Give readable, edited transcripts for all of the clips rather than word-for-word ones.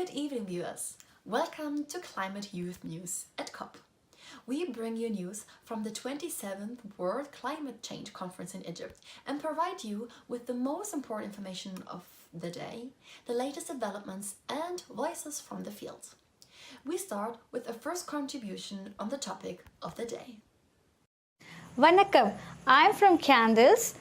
Good evening, viewers. Welcome to Climate Youth News at COP. We bring you news from the 27th World Climate Change Conference in Egypt and provide you with the most important information of the day, the latest developments and voices from the field. We start with a first contribution on the topic of the day. Vanakkam, I'm from Candice.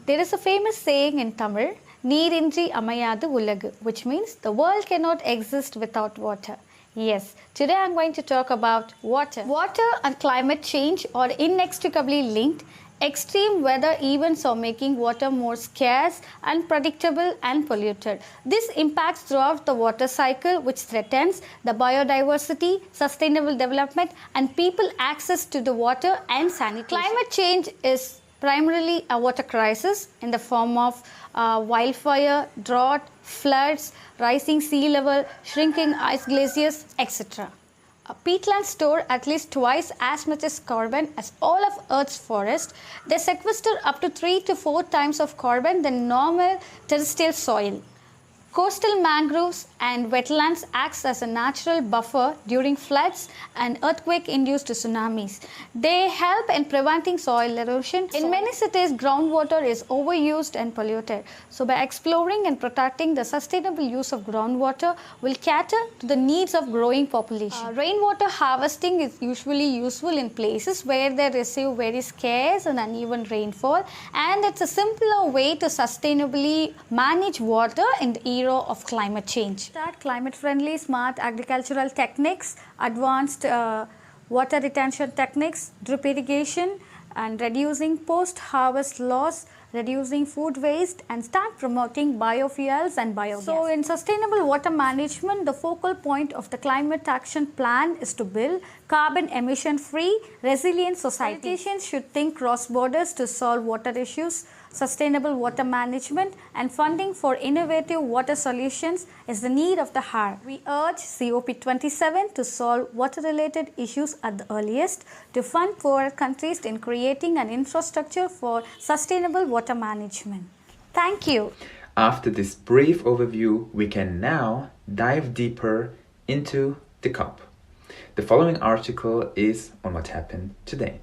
There is a famous saying in Tamil, Neerinri Amayadu Ullagu, which means the world cannot exist without water. Yes, today I'm going to talk about water. Water and climate change are inextricably linked. Extreme weather events are making water more scarce, unpredictable and polluted. This impacts throughout the water cycle, which threatens the biodiversity, sustainable development and people access to the water and sanitation. Climate change is primarily a water crisis in the form of wildfire, drought, floods, rising sea level, shrinking ice glaciers, etc. Peatlands store at least twice as much as carbon as all of Earth's forests. They sequester up to 3 to 4 times of carbon than normal terrestrial soil. Coastal mangroves and wetlands acts as a natural buffer during floods and earthquake-induced tsunamis. They help in preventing soil erosion. In many cities, groundwater is overused and polluted. So by exploring and protecting the sustainable use of groundwater will cater to the needs of growing population. Rainwater harvesting is usually useful in places where they receive very scarce and uneven rainfall, and it's a simpler way to sustainably manage water in the era of climate change. Start climate-friendly smart agricultural techniques, advanced water retention techniques, drip irrigation and reducing post-harvest loss, reducing food waste and start promoting biofuels and biogas. So in sustainable water management, the focal point of the climate action plan is to build carbon emission-free, resilient society. Politicians should think cross borders to solve water issues. Sustainable water management and funding for innovative water solutions is the need of the hour. We urge COP27 to solve water-related issues at the earliest, to fund poorer countries in creating an infrastructure for sustainable water management. Thank you. After this brief overview, we can now dive deeper into the COP. The following article is on what happened today.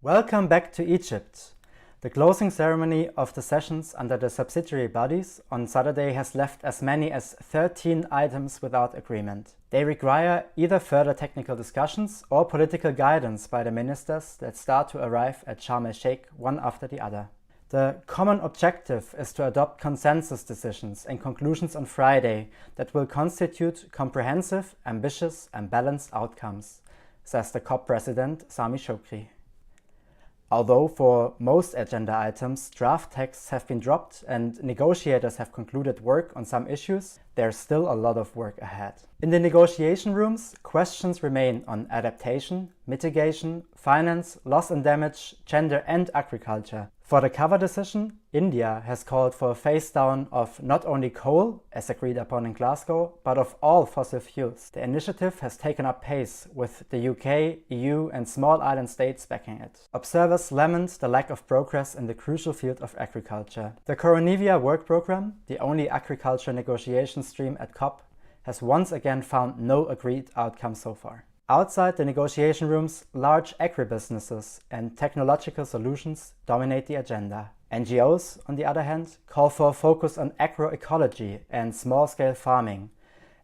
Welcome back to Egypt. The closing ceremony of the sessions under the subsidiary bodies on Saturday has left as many as 13 items without agreement. They require either further technical discussions or political guidance by the ministers that start to arrive at Sharm el-Sheikh one after the other. The common objective is to adopt consensus decisions and conclusions on Friday that will constitute comprehensive, ambitious and balanced outcomes, says the COP president Sami Shokri. Although for most agenda items, draft texts have been dropped and negotiators have concluded work on some issues, there's still a lot of work ahead. In the negotiation rooms, questions remain on adaptation, mitigation, finance, loss and damage, gender and agriculture. For the cover decision, India has called for a phase down of not only coal, as agreed upon in Glasgow, but of all fossil fuels. The initiative has taken up pace, with the UK, EU and small island states backing it. Observers lament the lack of progress in the crucial field of agriculture. The Coronivia work programme, the only agriculture negotiation stream at COP, has once again found no agreed outcome so far. Outside the negotiation rooms, large agribusinesses and technological solutions dominate the agenda. NGOs, on the other hand, call for a focus on agroecology and small-scale farming,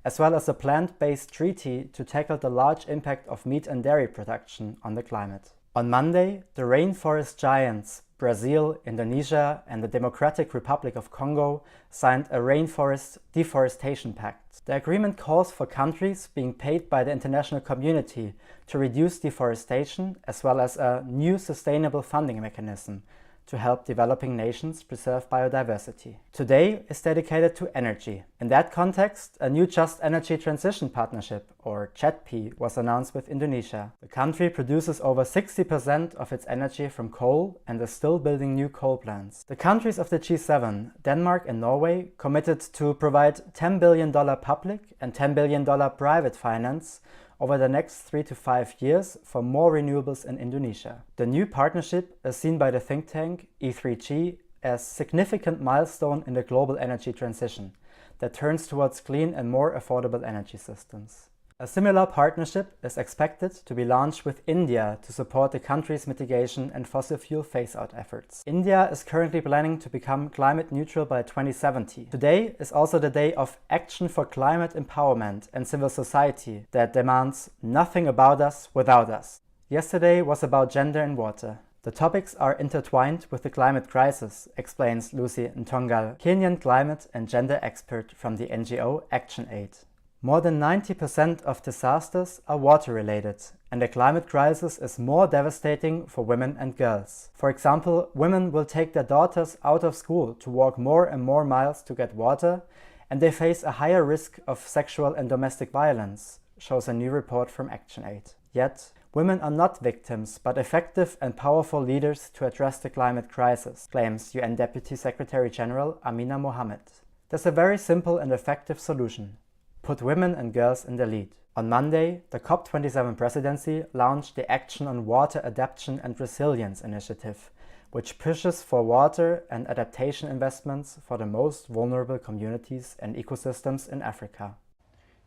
as well as a plant-based treaty to tackle the large impact of meat and dairy production on the climate. On Monday, the rainforest giants Brazil, Indonesia and the Democratic Republic of Congo signed a rainforest deforestation pact. The agreement calls for countries being paid by the international community to reduce deforestation, as well as a new sustainable funding mechanism to help developing nations preserve biodiversity. Today is dedicated to energy. In that context, a new Just Energy Transition Partnership, or JETP, was announced with Indonesia. The country produces over 60% of its energy from coal and is still building new coal plants. The countries of the G7, Denmark and Norway, committed to provide $10 billion public and $10 billion private finance over the next 3 to 5 years for more renewables in Indonesia. The new partnership is seen by the think tank E3G as a significant milestone in the global energy transition that turns towards clean and more affordable energy systems. A similar partnership is expected to be launched with India to support the country's mitigation and fossil fuel phase-out efforts. India is currently planning to become climate neutral by 2070. Today is also the day of action for climate empowerment and civil society that demands nothing about us without us. Yesterday was about gender and water. The topics are intertwined with the climate crisis, explains Lucy Ntongal, Kenyan climate and gender expert from the NGO ActionAid. More than 90% of disasters are water-related, and the climate crisis is more devastating for women and girls. For example, women will take their daughters out of school to walk more and more miles to get water, and they face a higher risk of sexual and domestic violence, shows a new report from ActionAid. Yet, women are not victims, but effective and powerful leaders to address the climate crisis, claims UN Deputy Secretary General Amina Mohammed. There's a very simple and effective solution. Put women and girls in the lead. On Monday, the COP27 presidency launched the Action on Water Adaptation and Resilience initiative, which pushes for water and adaptation investments for the most vulnerable communities and ecosystems in Africa.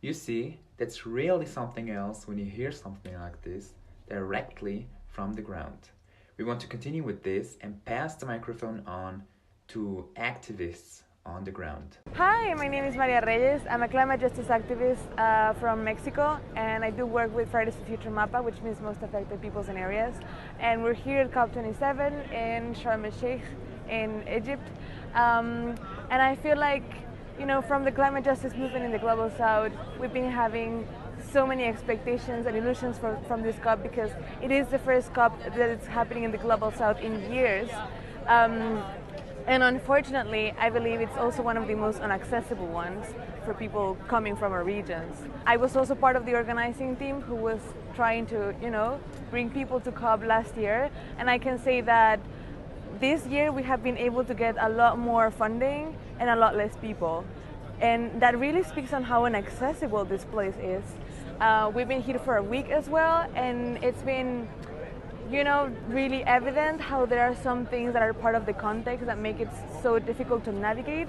You see, that's really something else when you hear something like this directly from the ground. We want to continue with this and pass the microphone on to activists on the ground. Hi, my name is Maria Reyes. I'm a climate justice activist from Mexico, and I do work with Fridays for Future MAPA, which means most affected peoples and areas. And we're here at COP27 in Schüler-Bewegung in Egypt. And I feel like, you know, from the climate justice movement in the Global South, we've been having so many expectations and illusions from this COP, because it is the first COP that is happening in the Global South in years. And unfortunately, I believe it's also one of the most inaccessible ones for people coming from our regions. I was also part of the organizing team who was trying to, you know, bring people to COP last year. And I can say that this year we have been able to get a lot more funding and a lot less people. And that really speaks on how inaccessible this place is. We've been here for a week as well, and it's been, you know, really evident how there are some things that are part of the context that make it so difficult to navigate.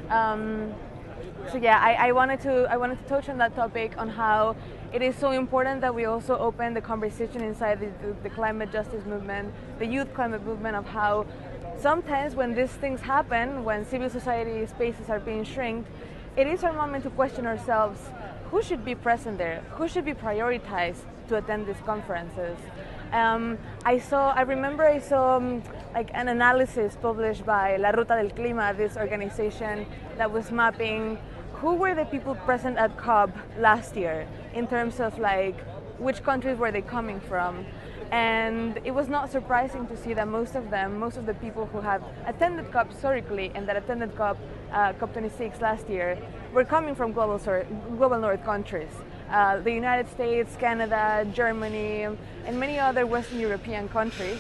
So yeah, I wanted to touch on that topic, on how it is so important that we also open the conversation inside the climate justice movement, the youth climate movement, of how sometimes when these things happen, when civil society spaces are being shrinked, it is our moment to question ourselves, who should be present there? Who should be prioritized to attend these conferences? I remember I saw like an analysis published by La Ruta del Clima, this organization that was mapping who were the people present at COP last year in terms of like which countries were they coming from. And it was not surprising to see that most of the people who have attended COP historically and that attended COP26 last year were coming from global north countries. The United States, Canada, Germany, and many other Western European countries.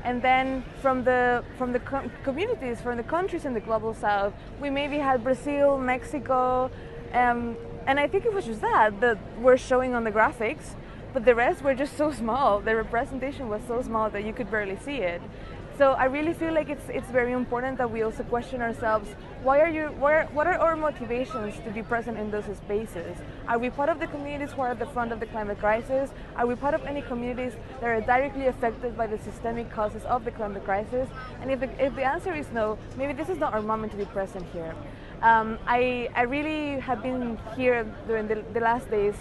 And then from the communities, from the countries in the Global South, we maybe had Brazil, Mexico, and I think it was just that we're showing on the graphics, but the rest were just so small. The representation was so small that you could barely see it. So I really feel like it's very important that we also question ourselves, what are our motivations to be present in those spaces? Are we part of the communities who are at the front of the climate crisis? Are we part of any communities that are directly affected by the systemic causes of the climate crisis? And if the answer is no, maybe this is not our moment to be present here. I really have been here during the last days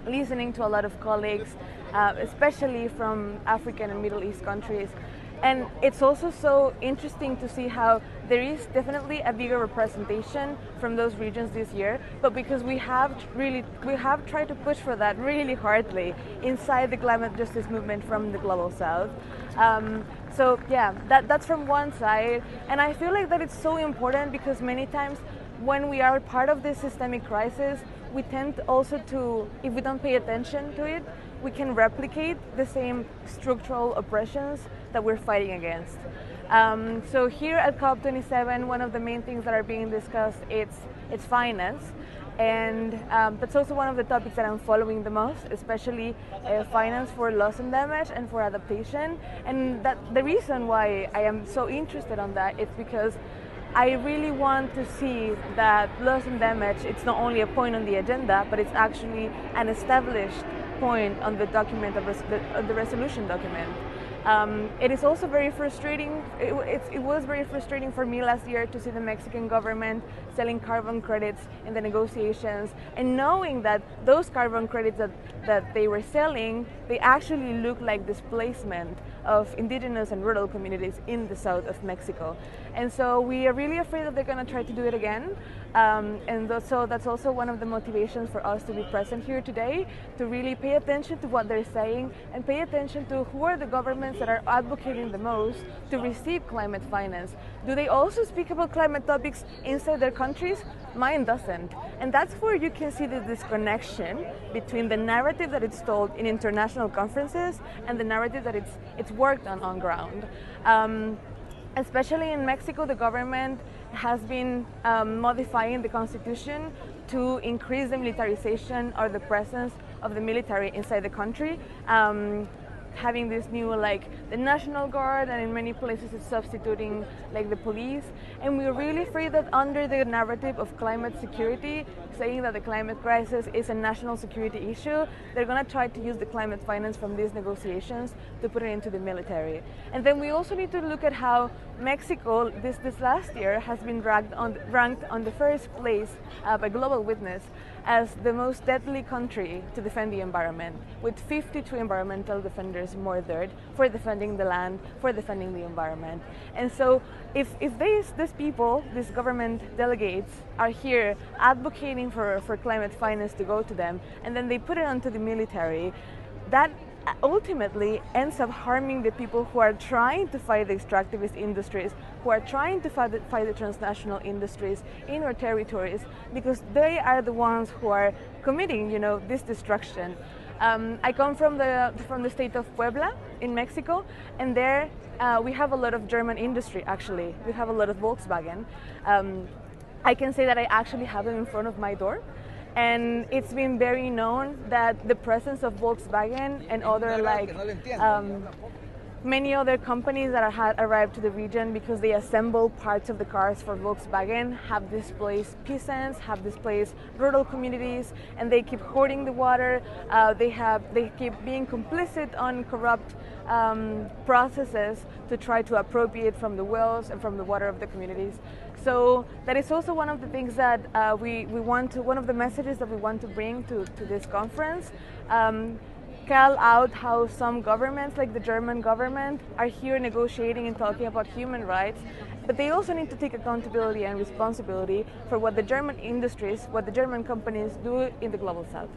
listening to a lot of colleagues, especially from African and Middle East countries. And it's also so interesting to see how there is definitely a bigger representation from those regions this year, but because we have tried to push for that really hardly inside the climate justice movement from the Global South. So yeah, that's from one side. And I feel like that it's so important because many times when we are part of this systemic crisis, we tend also to, if we don't pay attention to it, we can replicate the same structural oppressions that we're fighting against. So here at COP27, one of the main things that are being discussed is finance. And that's also one of the topics that I'm following the most, especially finance for loss and damage and for adaptation. And the reason why I am so interested on that is because I really want to see that loss and damage, it's not only a point on the agenda, but it's actually an established point on the document of the resolution document. It is also very frustrating. It was very frustrating for me last year to see the Mexican government selling carbon credits in the negotiations, and knowing that those carbon credits that they were selling, they actually look like displacement of indigenous and rural communities in the south of Mexico. And so we are really afraid that they're going to try to do it again. So that's also one of the motivations for us to be present here today, to really pay attention to what they're saying and pay attention to who are the governments that are advocating the most to receive climate finance. Do they also speak about climate topics inside their countries? Mine doesn't. And that's where you can see the disconnection between the narrative that it's told in international conferences and the narrative that it's worked on ground. Especially in Mexico, the government has been modifying the constitution to increase the militarization or the presence of the military inside the country. Having this new, like, the National Guard, and in many places it's substituting like the police. And we're really afraid that under the narrative of climate security, saying that the climate crisis is a national security issue, they're going to try to use the climate finance from these negotiations to put it into the military. And then we also need to look at how Mexico this last year has been ranked on the first place by Global Witness as the most deadly country to defend the environment, with 52 environmental defenders murdered for defending the land, for defending the environment. And so if these people, these government delegates, are here advocating for climate finance to go to them, and then they put it onto the military, that ultimately ends up harming the people who are trying to fight the extractivist industries, who are trying to fight the transnational industries in our territories, because they are the ones who are committing, this destruction. I come from the state of Puebla in Mexico, and there we have a lot of German industry. Actually, we have a lot of Volkswagen. I can say that I actually have them in front of my door. And it's been very known that the presence of Volkswagen and other many other companies that had arrived to the region because they assemble parts of the cars for Volkswagen have displaced peasants, have displaced rural communities, and they keep hoarding the water. They keep being complicit on corrupt processes to try to appropriate from the wells and from the water of the communities. So that is also one of the things that one of the messages that we want to bring to this conference. Call out how some governments, like the German government, are here negotiating and talking about human rights, but they also need to take accountability and responsibility for what the German industries, what the German companies do in the global south.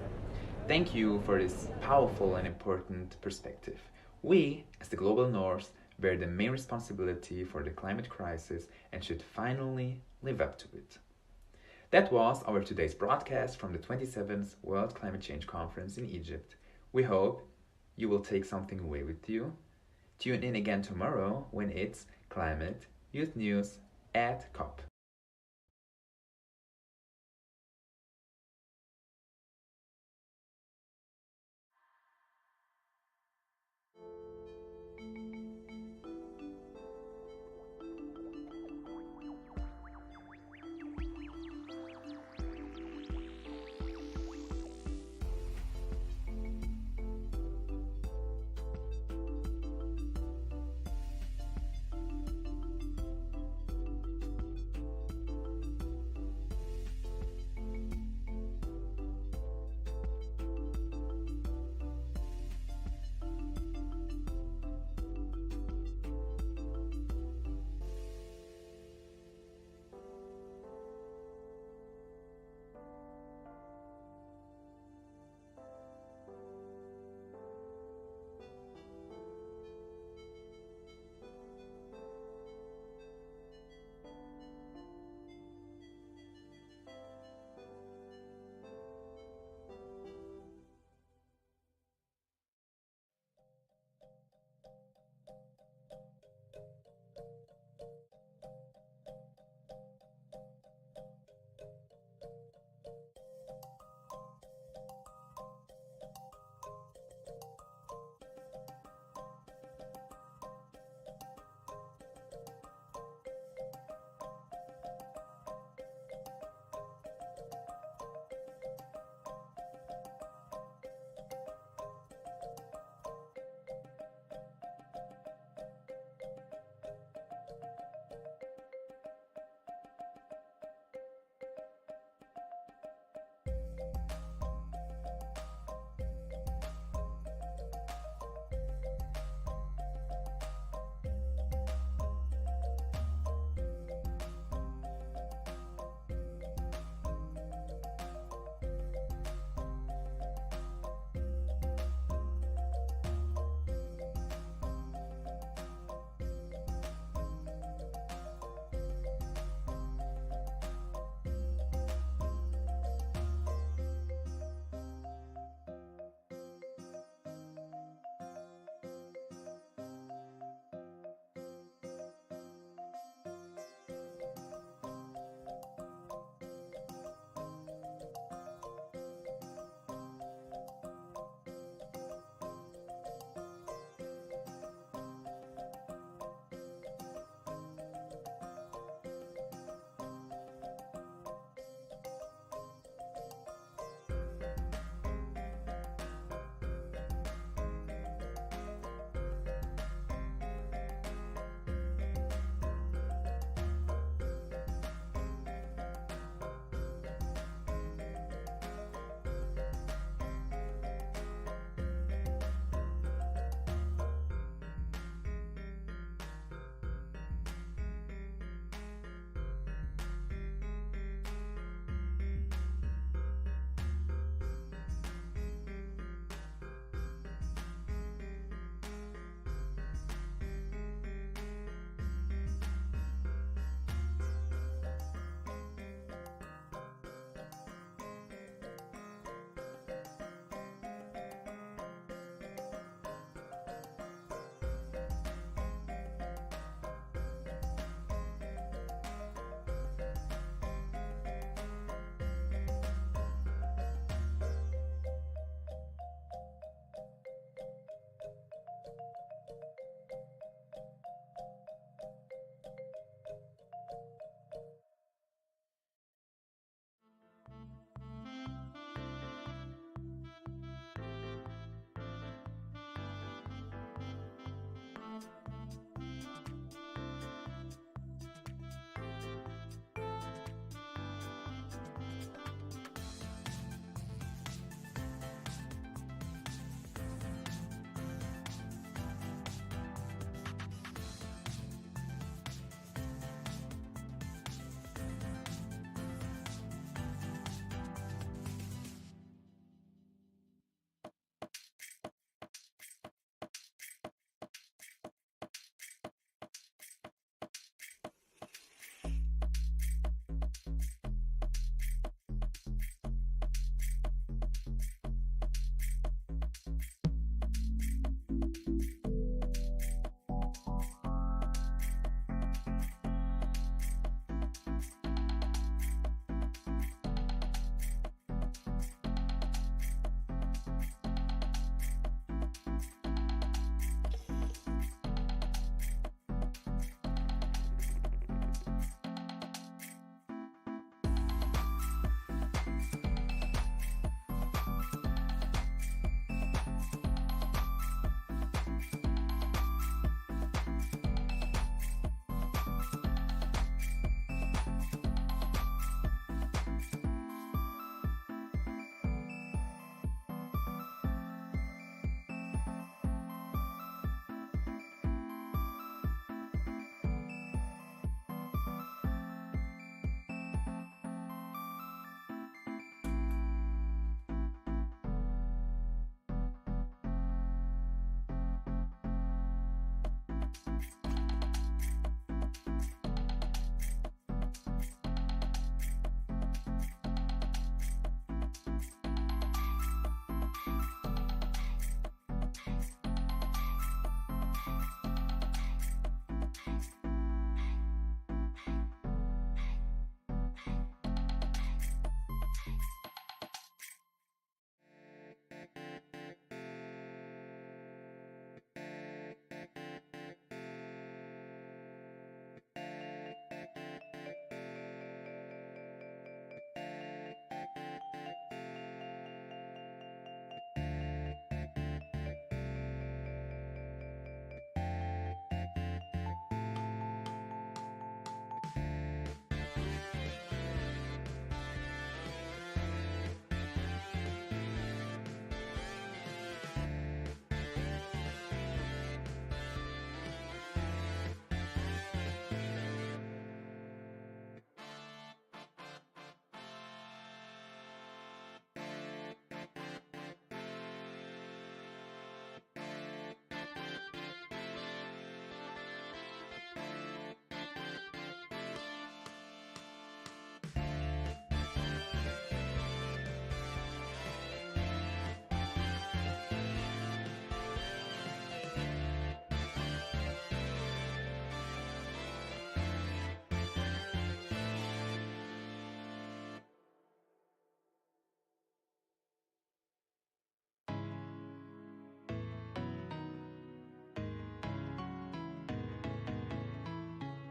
Thank you for this powerful and important perspective. We, as the global north, bear the main responsibility for the climate crisis and should finally live up to it. That was our today's broadcast from the 27th World Climate Change Conference in Egypt. We hope you will take something away with you. Tune in again tomorrow when it's Climate Youth News at COP.